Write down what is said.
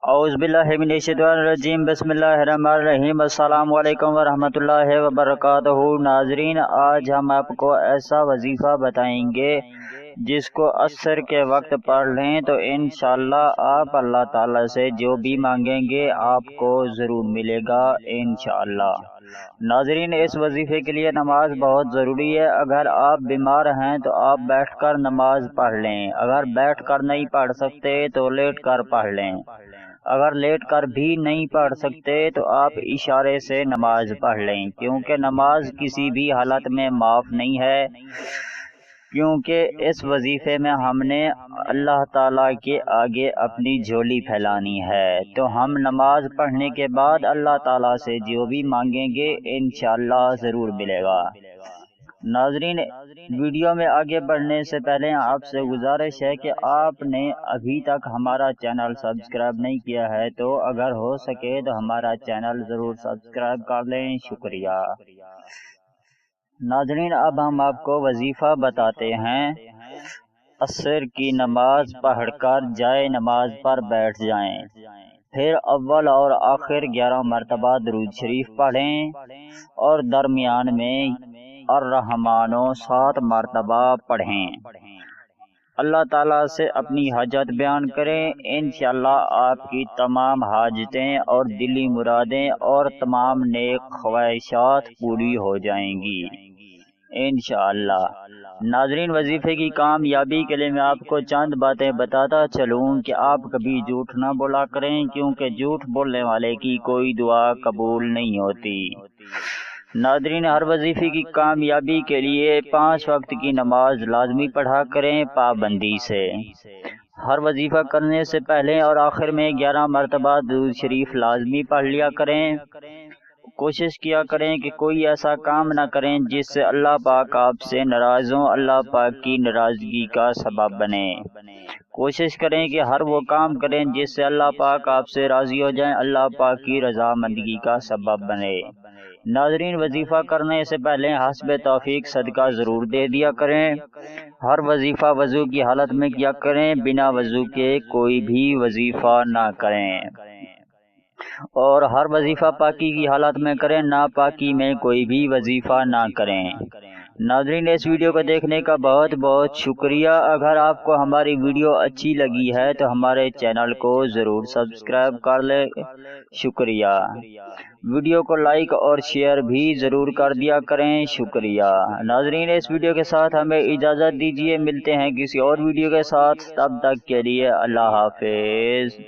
औज़ बिल्लाहि मिनश्शैतानिर्रजीम बिस्मिल्लाहिर्रहमानिर्रहीम अस्सलामु अलैकुम वरहमतुल्लाहि वबरकातुहू। नाजरीन, आज हम आपको ऐसा वजीफ़ा बताएंगे जिसको असर के वक्त पढ़ लें तो इंशाअल्लाह आप अल्लाह ताला से जो भी मांगेंगे आपको ज़रूर मिलेगा इंशाअल्लाह। नाजरीन, इस वजीफ़े के लिए नमाज बहुत ज़रूरी है। अगर आप बीमार हैं तो आप बैठकर नमाज पढ़ लें। अगर बैठकर नहीं पढ़ सकते तो लेट कर पढ़ लें। अगर लेट कर भी नहीं पढ़ सकते तो आप इशारे से नमाज पढ़ लें, क्योंकि नमाज किसी भी हालत में माफ़ नहीं है। क्योंकि इस वजीफे में हमने अल्लाह ताला के आगे अपनी झोली फैलानी है, तो हम नमाज पढ़ने के बाद अल्लाह ताला से जो भी मांगेंगे इंशाअल्लाह ज़रूर मिलेगा। नाजरीन, वीडियो में आगे बढ़ने से पहले आपसे गुजारिश है कि आपने अभी तक हमारा चैनल सब्सक्राइब नहीं किया है तो अगर हो सके तो हमारा चैनल ज़रूर सब्सक्राइब कर लें। शुक्रिया। नाजरीन, अब हम आपको वजीफ़ा बताते हैं। असर की नमाज पढ़कर जाए नमाज पर बैठ जाएं, फिर अव्वल और आखिर 11 मरतबा दुरूद शरीफ पढ़ें और दरमियान में अर्रहमानो 7 मरतबा पढ़ें। अल्लाह ताला से अपनी हाजत बयान करें। इंशाअल्लाह आपकी तमाम हाजतें और दिली मुरादें और तमाम नेक ख्वाहिशात पूरी हो जाएंगी इंशाअल्लाह। नाजरीन, वजीफे की कामयाबी के लिए मैं आपको चंद बातें बताता चलूं कि आप कभी झूठ ना बोला करें, क्योंकि झूठ बोलने वाले की कोई दुआ कबूल नहीं होती। नाजरीन, हर वजीफे की कामयाबी के लिए 5 वक्त की नमाज लाजमी पढ़ा करें पाबंदी से। हर वजीफा करने से पहले और आखिर में 11 मरतबा दुरूद शरीफ लाजमी पढ़ लिया करें। कोशिश किया करें कि कोई ऐसा काम ना करें जिससे अल्लाह पाक आपसे नाराज़ हों, अल्लाह पाक की नाराज़गी का सबब बने। कोशिश करें कि हर वो काम करें जिससे अल्लाह पाक आपसे राज़ी हो जाएं, अल्लाह पाक की रज़ामंदगी का सबब बने। नाज़रीन, वजीफ़ा करने से पहले हस्ब तौफीक सदका ज़रूर दे दिया करें। हर वजीफ़ा वज़ू की हालत में किया करें, बिना वज़ू के कोई भी वजीफ़ा ना करें। और हर वजीफ़ा पाकी की हालत में करें, नापाकी में कोई भी वजीफ़ा ना करें। नाज़रीन, इस वीडियो को देखने का बहुत बहुत शुक्रिया। अगर आपको हमारी वीडियो अच्छी लगी है तो हमारे चैनल को ज़रूर सब्सक्राइब कर ले। शुक्रिया। वीडियो को लाइक और शेयर भी ज़रूर कर दिया करें। शुक्रिया। नाज़रीन, इस वीडियो के साथ हमें इजाज़त दीजिए। मिलते हैं किसी और वीडियो के साथ, तब तक के लिए अल्लाह हाफिज़।